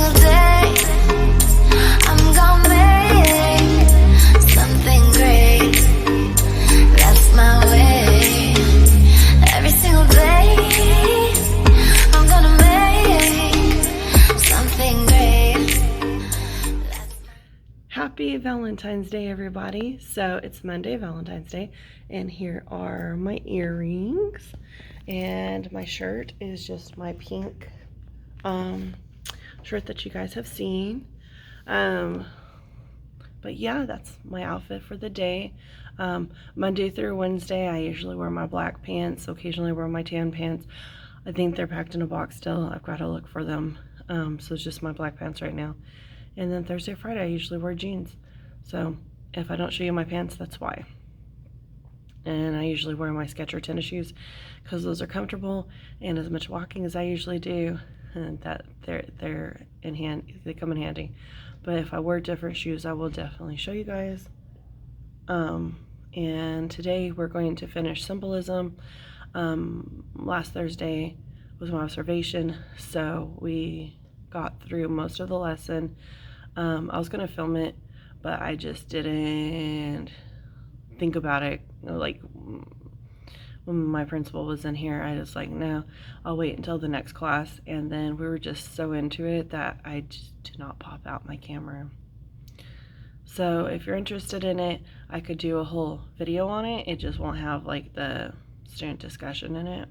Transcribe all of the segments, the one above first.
single day I'm gonna make something great. That's my way. Every single day I'm gonna make something great. Happy Valentine's Day, everybody. So it's Monday, Valentine's Day, and here are my earrings, and my shirt is just my pink shirt that you guys have seen. But yeah, that's my outfit for the day. Monday through Wednesday I usually wear my black pants, occasionally wear my tan pants. I think they're packed in a box still. I've got to look for them. So it's just my black pants right now. And then Thursday, Friday, I usually wear jeans. So if I don't show you my pants, that's why. And I usually wear my Skechers tennis shoes because those are comfortable, and as much walking as I usually do, and that they're in hand, they come in handy. But if I wear different shoes, I will definitely show you guys. And today we're going to finish symbolism. Last Thursday was my observation, so we got through most of the lesson. I was gonna film it, but I just didn't think about it. Like when my principal was in here, I just like, no, I'll wait until the next class. And then we were just so into it that I just did not pop out my camera. So if you're interested in it, I could do a whole video on it. It just won't have like the student discussion in it.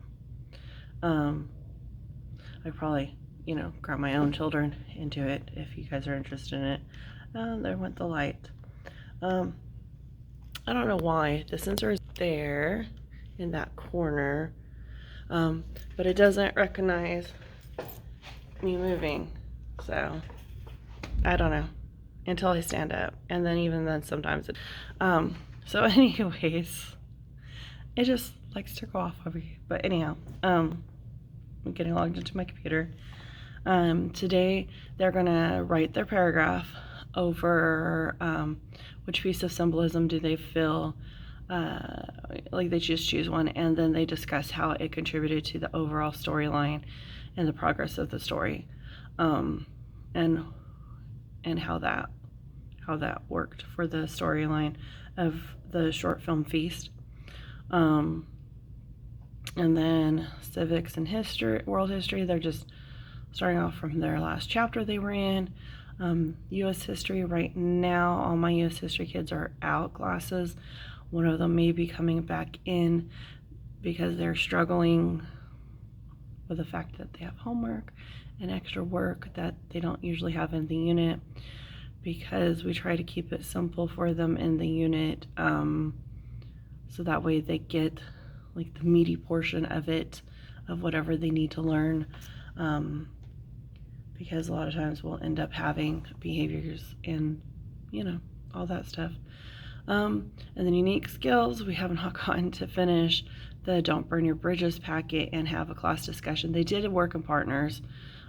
I probably, you know, grab my own children into it if you guys are interested in it. There went the light. I don't know why the sensor is there in that corner, but it doesn't recognize me moving, so I don't know until I stand up, and then even then sometimes it so anyways, it just likes to go off over you. But anyhow, I'm getting logged into my computer. Today they're gonna write their paragraph over which piece of symbolism do they feel like they just choose one, and then they discuss how it contributed to the overall storyline and the progress of the story, and how that worked for the storyline of the short film Feast. And then civics and history, world history, they're just starting off from their last chapter they were in. U.S. history, right now all my U.S. history kids are out classes. One of them may be coming back in because they're struggling with the fact that they have homework and extra work that they don't usually have in the unit, because we try to keep it simple for them in the unit, so that way they get like the meaty portion of it, of whatever they need to learn, because a lot of times we'll end up having behaviors and, you know, all that stuff. And then unique skills, we have not gotten to finish the Don't Burn Your Bridges packet and have a class discussion. They did work in partners.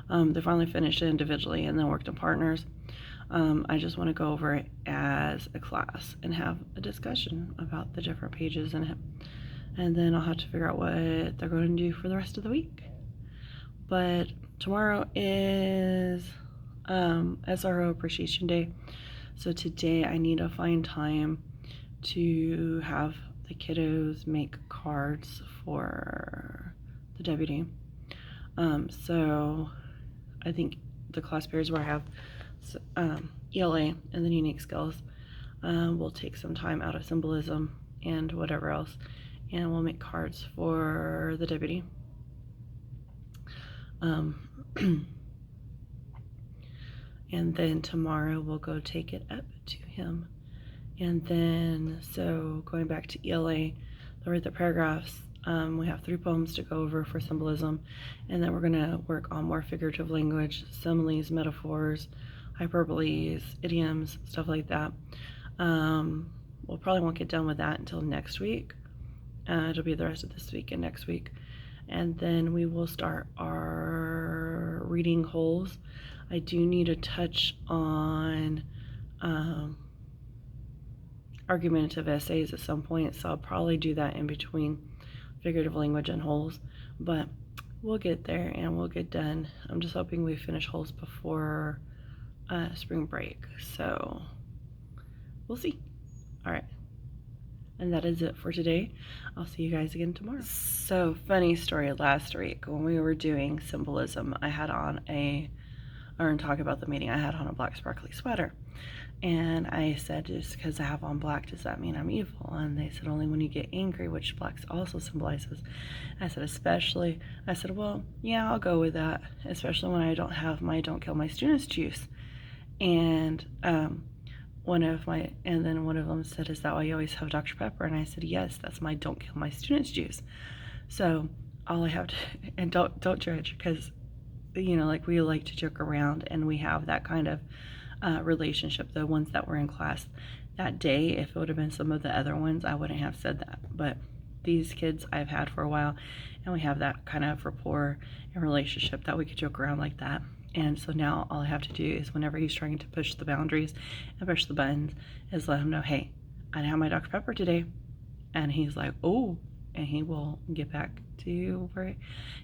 They finally finished it individually and then worked in partners. I just want to go over it as a class and have a discussion about the different pages in it. And then I'll have to figure out what they're going to do for the rest of the week. But tomorrow is SRO Appreciation Day. So today I need to find time to have the kiddos make cards for the deputy. So I think the class periods where I have ELA and then unique skills, we'll take some time out of symbolism and whatever else, and we'll make cards for the deputy. And then tomorrow we'll go take it up to him. And then, so going back to ELA, they'll write the paragraphs. We have 3 poems to go over for symbolism, and then we're gonna work on more figurative language, similes, metaphors, hyperboles, idioms, stuff like that. We'll probably won't get done with that until next week. It'll be the rest of this week and next week. And then we will start our reading holes. I do need to touch on argumentative essays at some point, so I'll probably do that in between figurative language and holes, but we'll get there and we'll get done. I'm just hoping we finish holes before spring break, so we'll see. All right, and that is it for today. I'll see you guys again tomorrow. So, funny story, last week when we were doing symbolism, I had on talk about the meeting, I had on a black sparkly sweater, and I said, just because I have on black, does that mean I'm evil? And they said, only when you get angry, which black also symbolizes. I said, especially. I said, well, yeah, I'll go with that, especially when I don't have my don't kill my students juice. And one of them said, is that why you always have Dr. Pepper? And I said, yes, that's my don't kill my students juice. So all I have to, and don't judge, because like we like to joke around, and we have that kind of relationship. The ones that were in class that day, if it would have been some of the other ones, I wouldn't have said that, but these kids I've had for a while, and we have that kind of rapport and relationship that we could joke around like that. And so now all I have to do is, whenever he's trying to push the boundaries and push the buttons, is let him know, hey, I didn't have my Dr. Pepper today. And he's like, oh, and he will get back to where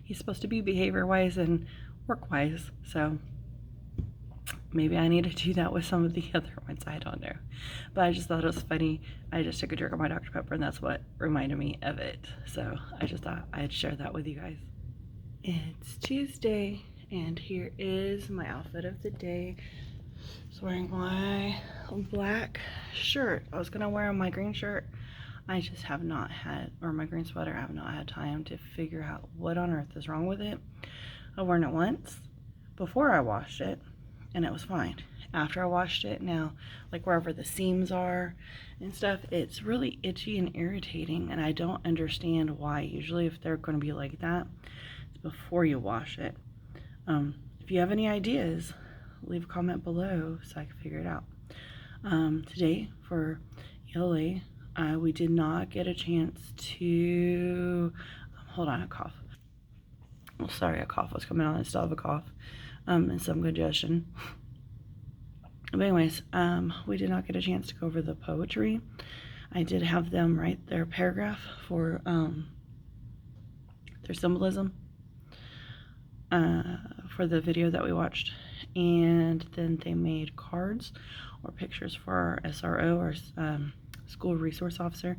he's supposed to be behavior-wise and work-wise. So maybe I need to do that with some of the other ones. I don't know. But I just thought it was funny. I just took a drink of my Dr. Pepper, and that's what reminded me of it. So I just thought I'd share that with you guys. It's Tuesday, and here is my outfit of the day. Just wearing my black shirt. I was going to wear my green shirt. I just have not had, or my green sweater, I have not had time to figure out what on earth is wrong with it. I've worn it once before I washed it, and it was fine. After I washed it, now, like wherever the seams are and stuff, it's really itchy and irritating, and I don't understand why. Usually if they're going to be like that, it's before you wash it. If you have any ideas, leave a comment below so I can figure it out. Today for ELA, we did not get a chance to, hold on, a cough. Well, sorry, a cough was coming on. I still have a cough and some congestion. But anyways, we did not get a chance to go over the poetry. I did have them write their paragraph for their symbolism for the video that we watched, and then they made cards or pictures for our SRO, or School Resource Officer,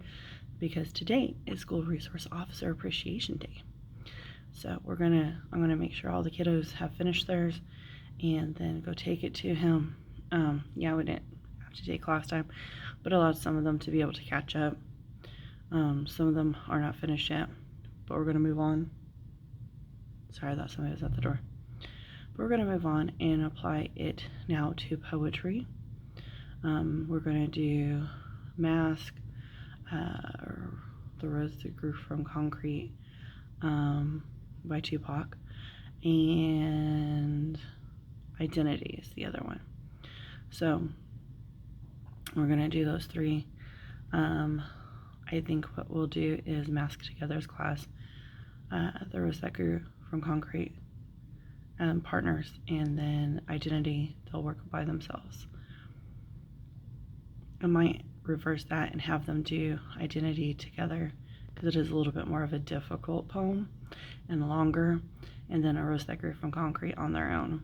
because today is School Resource Officer Appreciation Day. So I'm gonna make sure all the kiddos have finished theirs, and then go take it to him. Yeah, we didn't have to take class time, but allowed some of them to be able to catch up. Some of them are not finished yet, but we're gonna move on. Sorry, I thought somebody was at the door. But we're gonna move on and apply it now to poetry. We're gonna do Mask, The Rose That Grew from Concrete, by Tupac, and Identity is the other one. So we're gonna do those three. I think what we'll do is Mask together as class, The Rose That Grew from Concrete, partners, and then Identity, they'll work by themselves. I might reverse that and have them do Identity together, because it is a little bit more of a difficult poem and longer, and then A Rose That Grew from Concrete on their own.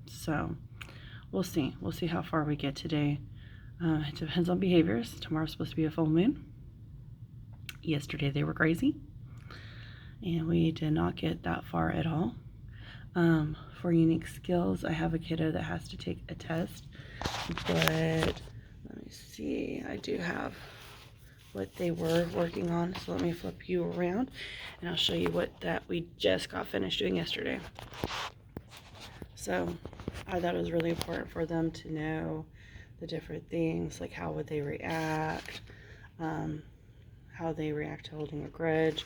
So we'll see how far we get today. It depends on behaviors. Tomorrow's supposed to be a full moon. Yesterday they were crazy, and we did not get that far at all. For unique skills, I have a kiddo that has to take a test, but let me see, I do have what they were working on, so let me flip you around and I'll show you what that we just got finished doing yesterday. So I thought it was really important for them to know the different things, like how would they react, how they react to holding a grudge,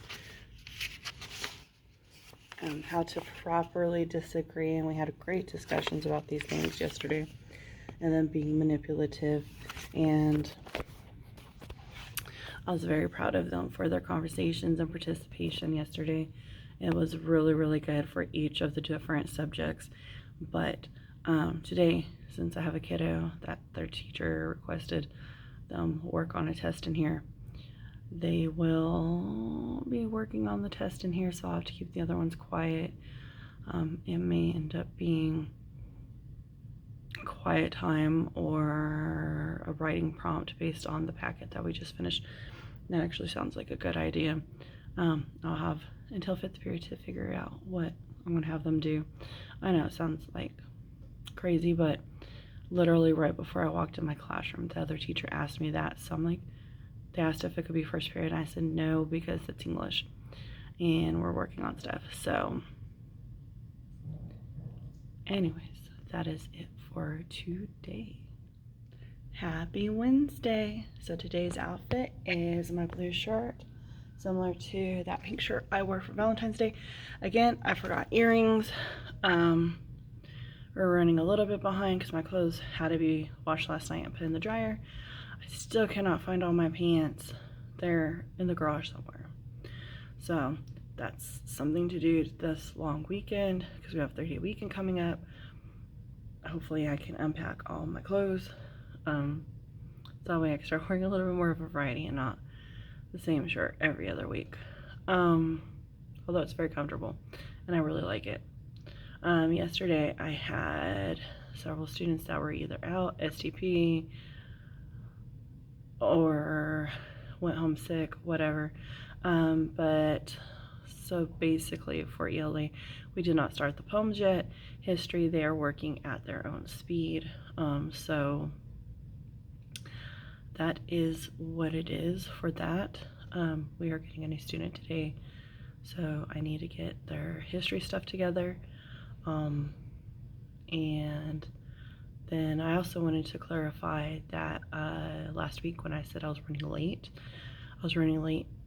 how to properly disagree, and we had great discussions about these things yesterday, and then being manipulative. And I was very proud of them for their conversations and participation yesterday. It was really, really good for each of the different subjects. But today, since I have a kiddo that their teacher requested them work on a test in here, they will be working on the test in here, so I'll have to keep the other ones quiet. It may end up being quiet time or a writing prompt based on the packet that we just finished. That actually sounds like a good idea. I'll have until 5th period to figure out what I'm going to have them do. I know it sounds like crazy, but literally right before I walked in my classroom, the other teacher asked me that. So I'm like, they asked if it could be 1st period, and I said no because it's English and we're working on stuff. So anyways, that is it for today. Happy Wednesday. So today's outfit is my blue shirt, similar to that pink shirt I wore for Valentine's Day. Again, I forgot earrings. We're running a little bit behind because my clothes had to be washed last night and put in the dryer. I still cannot find all my pants. They're in the garage somewhere. So that's something to do this long weekend because we have 30-day weekend coming up. Hopefully I can unpack all my clothes. So that way I can start wearing a little bit more of a variety and not the same shirt every other week. Although it's very comfortable and I really like it. Yesterday I had several students that were either out, STP, or went home sick, whatever. But so basically for ELA, we did not start the poems yet. History, they are working at their own speed. So that is what it is for that. We are getting a new student today, so I need to get their history stuff together. And then I also wanted to clarify that last week when I said I was running late,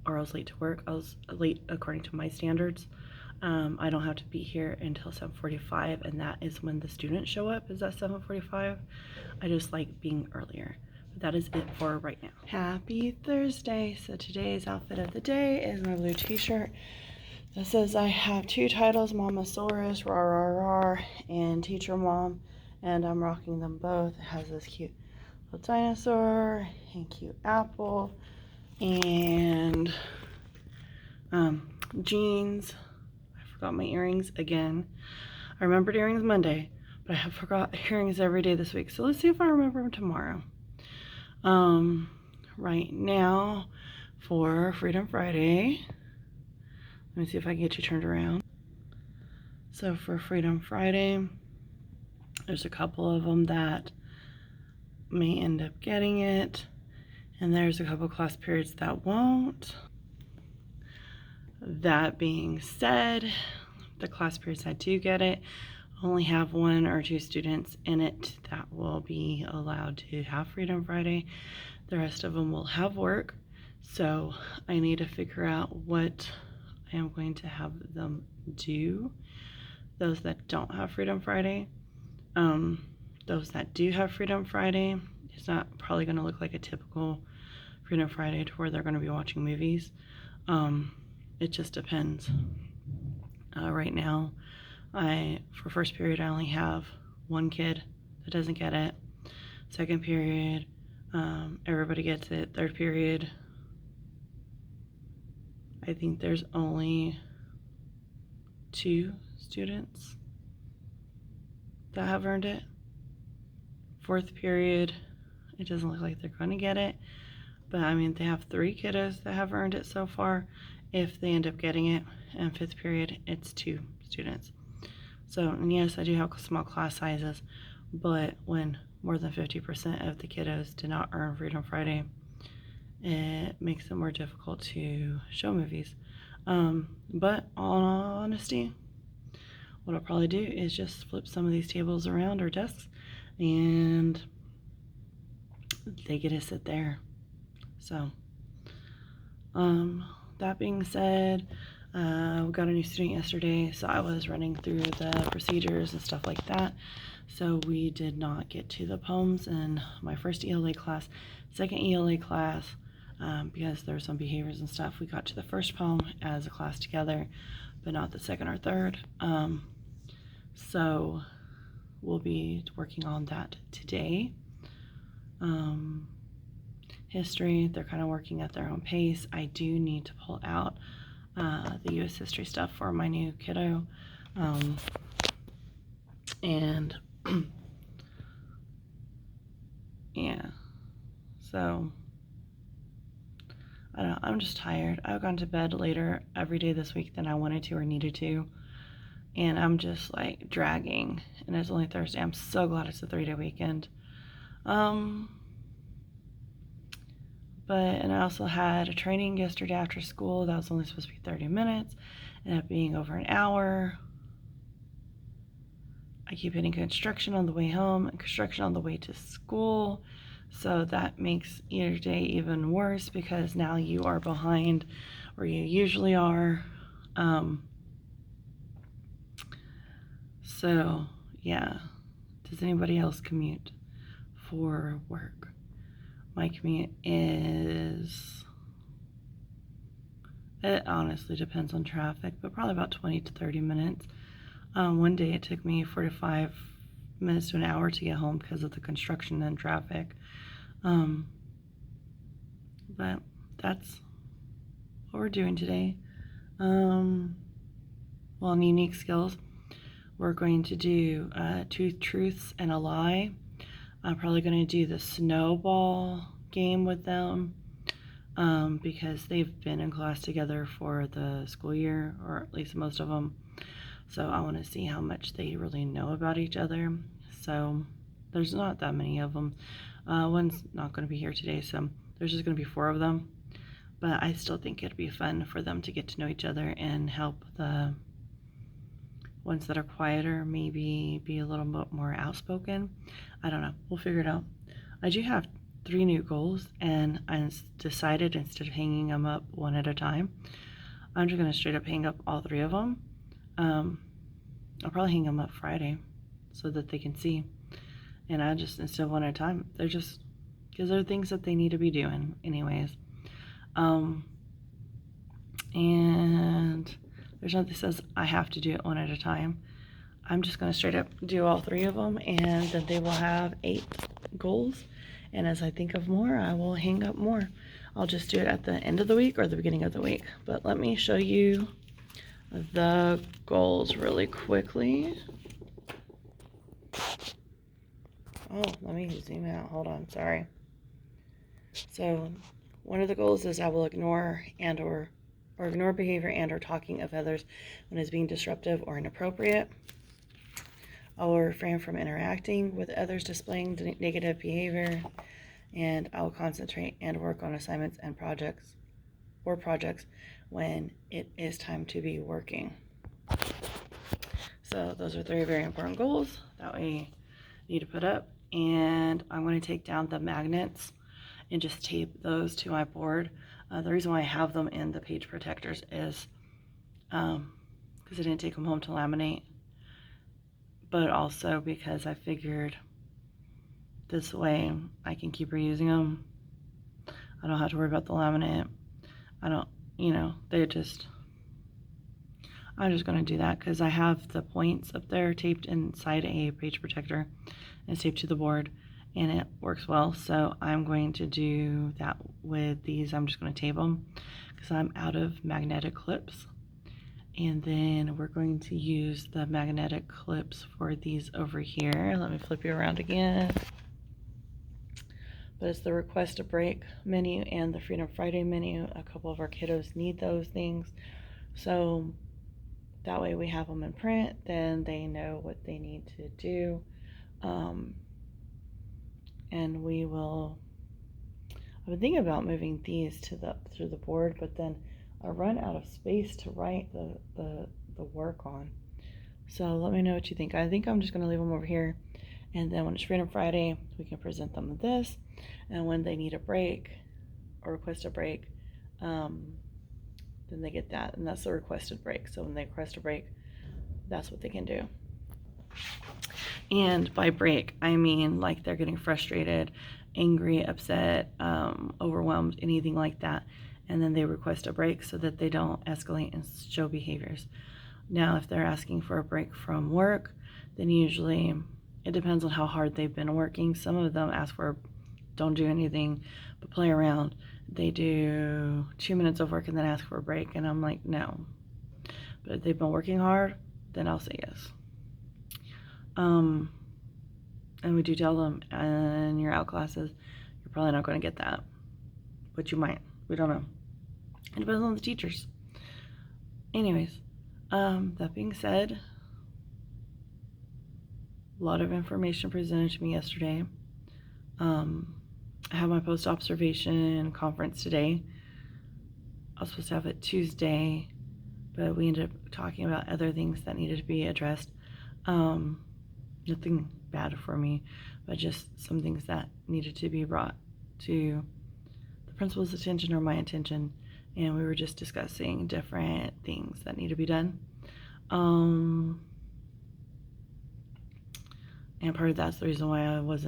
or I was late to work. I was late according to my standards. I don't have to be here until 7:45, and that is when the students show up, is at 7:45. I just like being earlier. But that is it for right now. Happy Thursday. So today's outfit of the day is my blue t-shirt. This says I have 2 titles, Mamasaurus, Rar Rar Rar, and Teacher Mom, and I'm rocking them both. It has this cute little dinosaur and cute apple and jeans. I forgot my earrings again. I remembered earrings Monday, but I have forgot earrings every day this week. So let's see if I remember them tomorrow. Right now for Freedom Friday, let me see if I can get you turned around. So for Freedom Friday, there's a couple of them that may end up getting it, and there's a couple class periods that won't. That being said, the class periods that do get it only have 1 or 2 students in it that will be allowed to have Freedom Friday. The rest of them will have work, so I need to figure out what I am going to have them do. Those that don't have Freedom Friday, those that do have Freedom Friday, it's not probably going to look like a typical Freedom Friday to where they're going to be watching movies. It just depends. Right now, for 1st period, I only have 1 kid that doesn't get it. 2nd period, everybody gets it. 3rd period, I think there's only 2 students that have earned it. 4th period, it doesn't look like they're going to get it, but I mean, they have 3 kiddos that have earned it so far if they end up getting it. And 5th period, it's 2 students. So, and yes, I do have small class sizes, but when more than 50% of the kiddos did not earn Freedom Friday, it makes it more difficult to show movies. But all honesty, what I'll probably do is just flip some of these tables around or desks, and they get to sit there. So, that being said, we got a new student yesterday, so I was running through the procedures and stuff like that. So we did not get to the poems in my 1st ELA class. 2nd ELA class, because there were some behaviors and stuff, we got to the 1st poem as a class together, but not the 2nd or 3rd. So we'll be working on that today. history. They're kind of working at their own pace. I do need to pull out the U.S. history stuff for my new kiddo. And yeah, so I don't know, I'm just tired. I've gone to bed later every day this week than I wanted to or needed to, and I'm just like dragging, and it's only Thursday. I'm so glad it's a 3-day weekend. And I also had a training yesterday after school that was only supposed to be 30 minutes, ended up being over an hour. I keep hitting construction on the way home and construction on the way to school, so that makes your day even worse because now you are behind where you usually are. So yeah, does anybody else commute for work? My commute is, it honestly depends on traffic, but probably about 20 to 30 minutes. One day it took me 45 minutes to an hour to get home because of the construction and traffic. But that's what we're doing today. In unique skills, we're going to do 2 truths and a lie. I'm probably going to do the snowball game with them because they've been in class together for the school year, or at least most of them. So I want to see how much they really know about each other. So there's not that many of them. One's not going to be here today, so there's just going to be 4 of them. But I still think it'd be fun for them to get to know each other and help the ones that are quieter maybe be a little bit more outspoken. I don't know. We'll figure it out. I do have 3 new goals, and I decided instead of hanging them up one at a time, I'm just going to straight up hang up all 3 of them. I'll probably hang them up Friday so that they can see. And I just, instead of one at a time, they're just, because they're things that they need to be doing anyways. And there's nothing that says I have to do it one at a time. I'm just going to straight up do all 3 of them, and then they will have 8 goals. And as I think of more, I will hang up more. I'll just do it at the end of the week or the beginning of the week. But let me show you the goals really quickly. Oh, let me zoom out. Hold on, sorry. So one of the goals is I will ignore ignore behavior and or talking of others when it's being disruptive or inappropriate. I will refrain from interacting with others displaying negative behavior, and I will concentrate and work on assignments and projects when it is time to be working. So those are 3 very important goals that we need to put up, and I'm going to take down the magnets and just tape those to my board. The reason why I have them in the page protectors is because I didn't take them home to laminate, but also because I figured this way I can keep reusing them. I don't have to worry about the laminate. I don't, I'm just going to do that because I have the points up there taped inside a page protector and taped to the board, and it works well. So I'm going to do that with these. I'm just going to tape them because I'm out of magnetic clips. And then we're going to use the magnetic clips for these over here. Let me flip you around again. But it's the Request a Break menu and the Freedom Friday menu. A couple of our kiddos need those things. So that way we have them in print, then they know what they need to do. And we will, I've been thinking about moving these through the board, but then I run out of space to write the work on. So let me know what you think. I think I'm just going to leave them over here, and then when it's Freedom Friday, we can present them with this. And when they need a break or request a break, then they get that, and that's the requested break. So when they request a break, that's what they can do. And by break, I mean like they're getting frustrated, angry, upset, overwhelmed, anything like that. And then they request a break so that they don't escalate and show behaviors. Now, if they're asking for a break from work, then usually it depends on how hard they've been working. Some of them ask for don't do anything but play around. They do 2 minutes of work and then ask for a break, and I'm like, no. But if they've been working hard, then I'll say yes. And we do tell them, in your out classes, you're probably not going to get that, but you might. We don't know. It depends on the teachers. Anyways, that being said, a lot of information presented to me yesterday. I have my post-observation conference today. I was supposed to have it Tuesday, but we ended up talking about other things that needed to be addressed. Nothing bad for me, but just some things that needed to be brought to the principal's attention or my attention, and we were just discussing different things that need to be done. And part of that's the reason why I was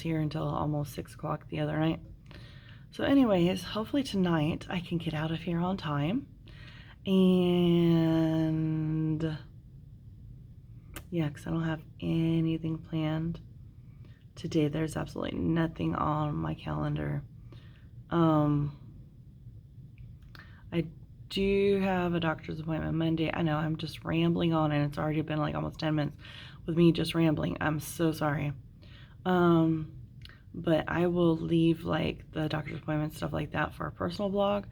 here until almost 6 o'clock the other night. So anyways, hopefully tonight I can get out of here on time. And yeah, because I don't have anything planned today. There's absolutely nothing on my calendar. I do have a doctor's appointment Monday. I know I'm just rambling on, and it's already been like almost 10 minutes with me just rambling. I'm so sorry. But I will leave like the doctor's appointment, stuff like that, for a personal blog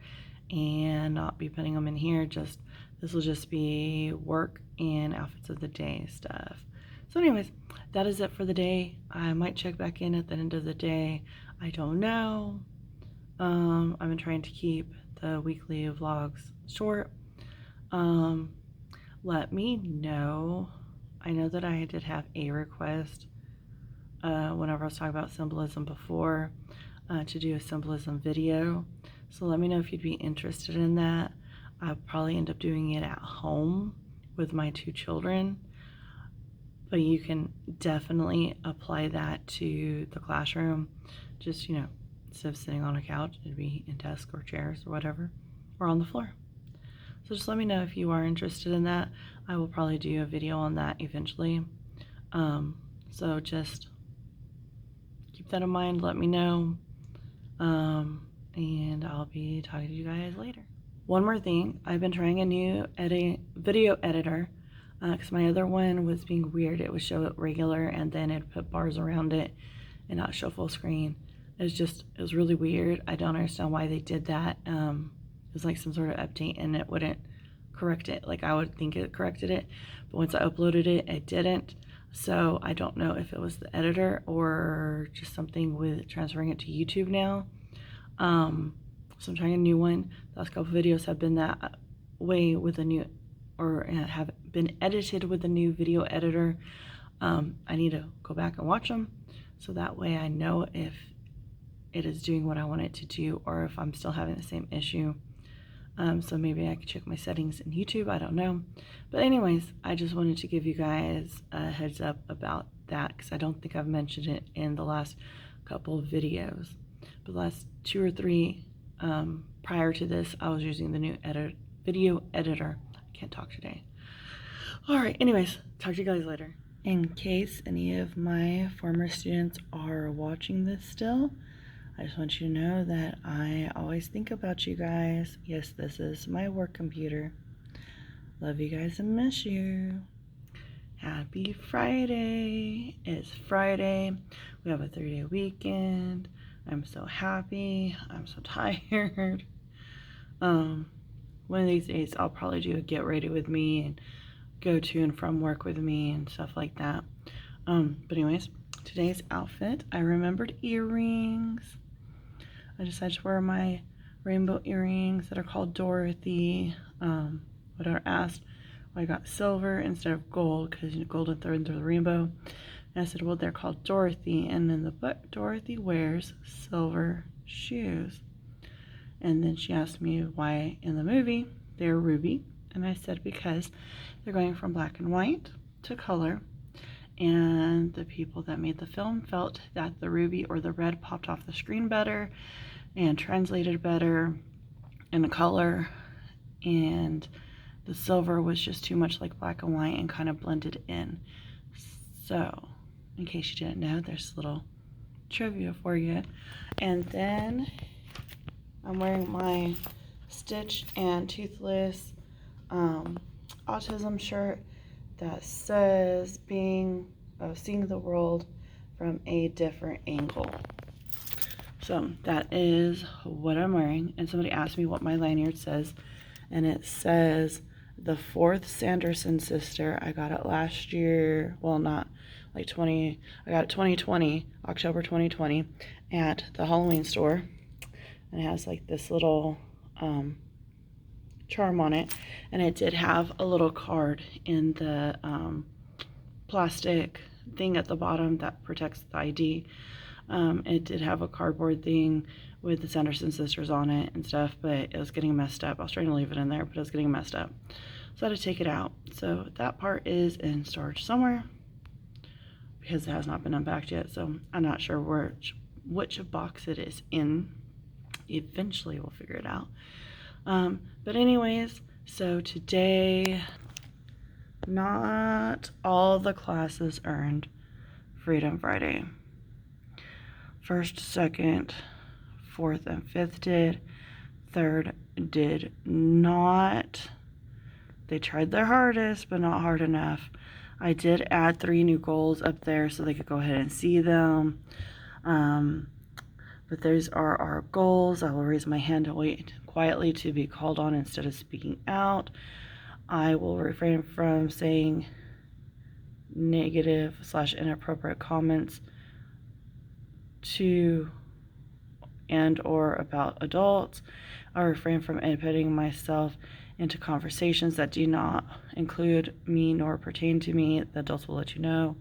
and not be putting them in here. This will just be work and outfits of the day stuff. So anyways, that is it for the day. I might check back in at the end of the day. I don't know. I've been trying to keep the weekly vlogs short. Let me know. I know that I did have a request whenever I was talking about symbolism before, to do a symbolism video. So let me know if you'd be interested in that. I'll probably end up doing it at home with my 2 children, but you can definitely apply that to the classroom. Just, instead of sitting on a couch, it'd be in desks or chairs or whatever, or on the floor. So just let me know if you are interested in that. I will probably do a video on that eventually. So just keep that in mind. Let me know. And I'll be talking to you guys later. One more thing, I've been trying a new video editor because my other one was being weird. It would show it regular and then it'd put bars around it and not show full screen. It was really weird. I don't understand why they did that. It was like some sort of update and it wouldn't correct it. Like I would think it corrected it, but once I uploaded it, it didn't. So I don't know if it was the editor or just something with transferring it to YouTube now. So I'm trying a new one. The last couple videos have been that way with a new, or have been edited with a new video editor. I need to go back and watch them so that way I know if it is doing what I want it to do or if I'm still having the same issue. So maybe I could check my settings in YouTube. I don't know. But anyways, I just wanted to give you guys a heads up about that because I don't think I've mentioned it in the last couple of videos. But the last 2 or 3 prior to this, I was using the new video editor. I can't talk today. Alright, anyways, talk to you guys later. In case any of my former students are watching this still, I just want you to know that I always think about you guys. Yes, this is my work computer. Love you guys and miss you. Happy Friday. It's Friday. We have a 3-day weekend. I'm so happy. I'm so tired. One of these days I'll probably do a get ready with me and go to and from work with me and stuff like that. But anyways, today's outfit, I remembered earrings. I decided to wear my rainbow earrings that are called Dorothy. When I asked why I got silver instead of gold, because golden threads are the rainbow. And I said, well, they're called Dorothy, and in the book, Dorothy wears silver shoes. And then she asked me why in the movie they're ruby, and I said because they're going from black and white to color, and the people that made the film felt that the ruby or the red popped off the screen better and translated better in the color, and the silver was just too much like black and white and kind of blended in. So in case you didn't know, there's a little trivia for you. And then I'm wearing my Stitch and Toothless autism shirt that says seeing the world from a different angle. So that is what I'm wearing. And somebody asked me what my lanyard says, and it says the fourth Sanderson sister. I got it last year. Well, not like I got it 2020, October 2020 at the Halloween store. And it has like this little charm on it, and it did have a little card in the plastic thing at the bottom that protects the ID. It did have a cardboard thing with the Sanderson sisters on it and stuff, but it was getting messed up. I was trying to leave it in there, but it was getting messed up, so I had to take it out. So that part is in storage somewhere because it has not been unpacked yet, so I'm not sure which box it is in. Eventually we'll figure it out. But anyways, so today, not all the classes earned Freedom Friday. First, second, fourth, and fifth did. Third did not. They tried their hardest, but not hard enough. I did add 3 new goals up there so they could go ahead and see them. But those are our goals. I will raise my hand and wait quietly to be called on instead of speaking out. I will refrain from saying negative / inappropriate comments to and or about adults. I refrain from inputting myself into conversations that do not include me nor pertain to me. The adults will let you know.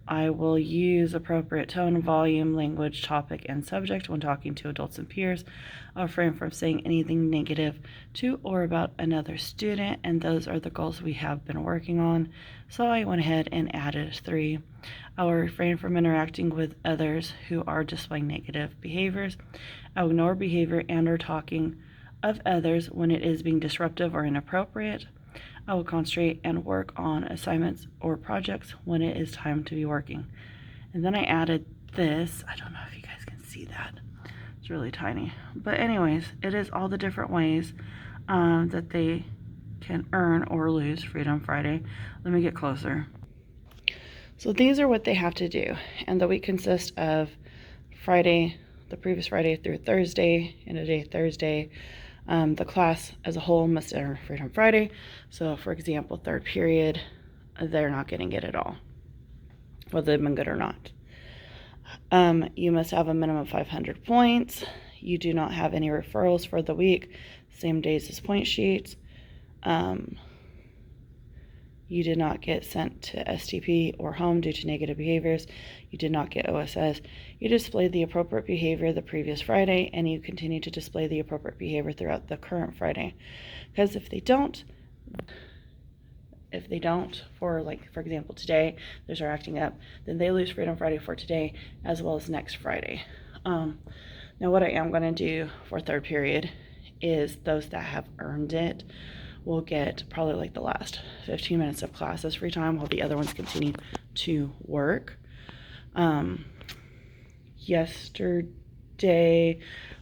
I will use appropriate tone, volume, language, topic, and subject when talking to adults and peers. I'll refrain from saying anything negative to or about another student, and those are the goals we have been working on. So I went ahead and added 3. I will refrain from interacting with others who are displaying negative behaviors. I will ignore behavior and or talking of others when it is being disruptive or inappropriate. I will concentrate and work on assignments or projects when it is time to be working. And then I added this. I don't know if you guys can see that. It's really tiny. But anyways, it is all the different ways that they can earn or lose Freedom Friday. Let me get closer. So these are what they have to do. And the week consists of Friday, the previous Friday through Thursday, and a day Thursday. The class as a whole must earn Freedom Friday. So for example, third period, they're not getting it at all, whether they've been good or not. You must have a minimum of 500 points. You do not have any referrals for the week, same days as point sheets. You did not get sent to STP or home due to negative behaviors. You did not get OSS. You displayed the appropriate behavior the previous Friday, and you continue to display the appropriate behavior throughout the current Friday. Because if they don't, for example, today, they're start acting up, then they lose Freedom Friday for today as well as next Friday. Now what I am going to do for third period is those that have earned it will get probably like the last 15 minutes of class as free time while the other ones continue to work. Yesterday,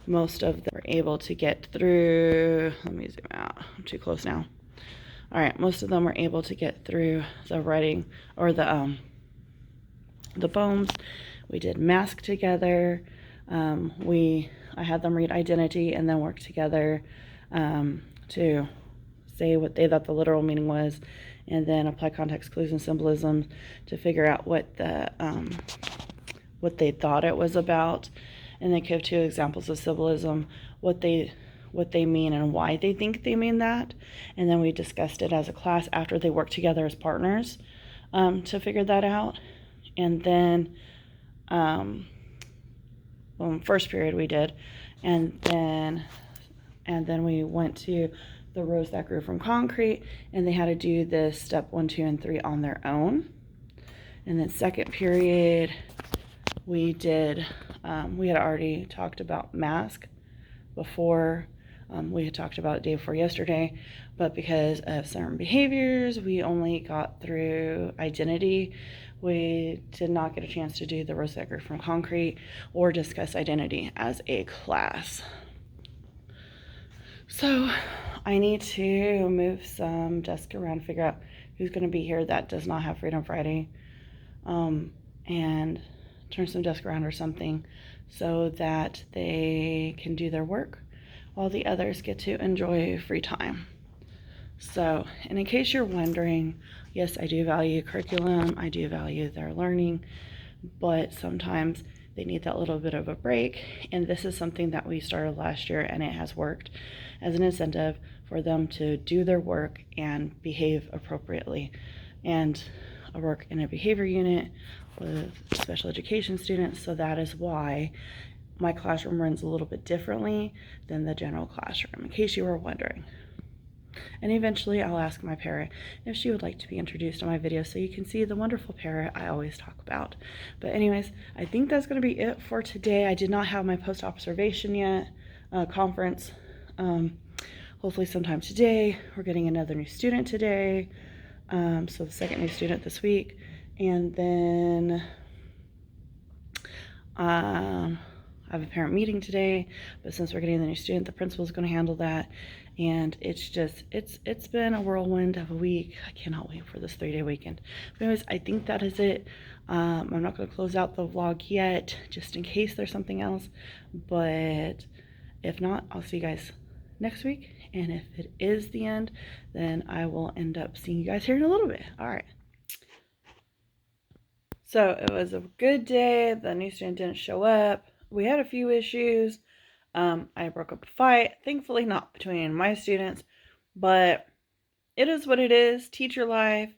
most of them were able to get through, let me zoom out, I'm too close now. All right, most of them were able to get through the writing or the poems. We did mask together. I had them read identity and then work together to say what they thought the literal meaning was, and then apply context clues and symbolism to figure out what they thought it was about, and then give 2 examples of symbolism, what they mean and why they think they mean that. And then we discussed it as a class after they worked together as partners to figure that out. And then first period we did, and then we went to the rows that grew from concrete, and they had to do this step 1, 2, and 3 on their own. And then second period we did we had already talked about mask before We had talked about it day before yesterday, but because of certain behaviors, we only got through identity. We did not get a chance to do the Rosetter from Concrete or discuss identity as a class. So I need to move some desks around, figure out who's going to be here that does not have Freedom Friday, and turn some desks around or something so that they can do their work while the others get to enjoy free time. So, and in case you're wondering, yes, I do value curriculum, I do value their learning, but sometimes they need that little bit of a break, and this is something that we started last year, and it has worked as an incentive for them to do their work and behave appropriately. And I work in a behavior unit with special education students, so that is why my classroom runs a little bit differently than the general classroom, in case you were wondering. And eventually I'll ask my parrot if she would like to be introduced on my video so you can see the wonderful parrot I always talk about. But anyways, I think that's going to be it for today. I did not have my post-observation yet conference. Hopefully sometime today. We're getting another new student today. So the second new student this week. And then I have a parent meeting today, but since we're getting the new student, the principal is going to handle that. And it's just, it's been a whirlwind of a week. I cannot wait for this 3-day weekend. But anyways, I think that is it. I'm not going to close out the vlog yet, just in case there's something else. But if not, I'll see you guys next week. And if it is the end, then I will end up seeing you guys here in a little bit. All right. So it was a good day. The new student didn't show up. We had a few issues. I broke up a fight, thankfully not between my students, but it is what it is. Teacher life,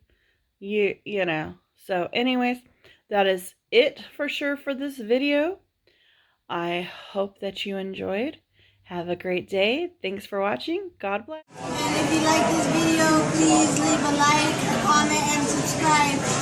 you know. So anyways, that is it for sure for this video. I hope that you enjoyed. Have a great day. Thanks for watching. God bless. And if you like this video, please leave a like, a comment, and subscribe.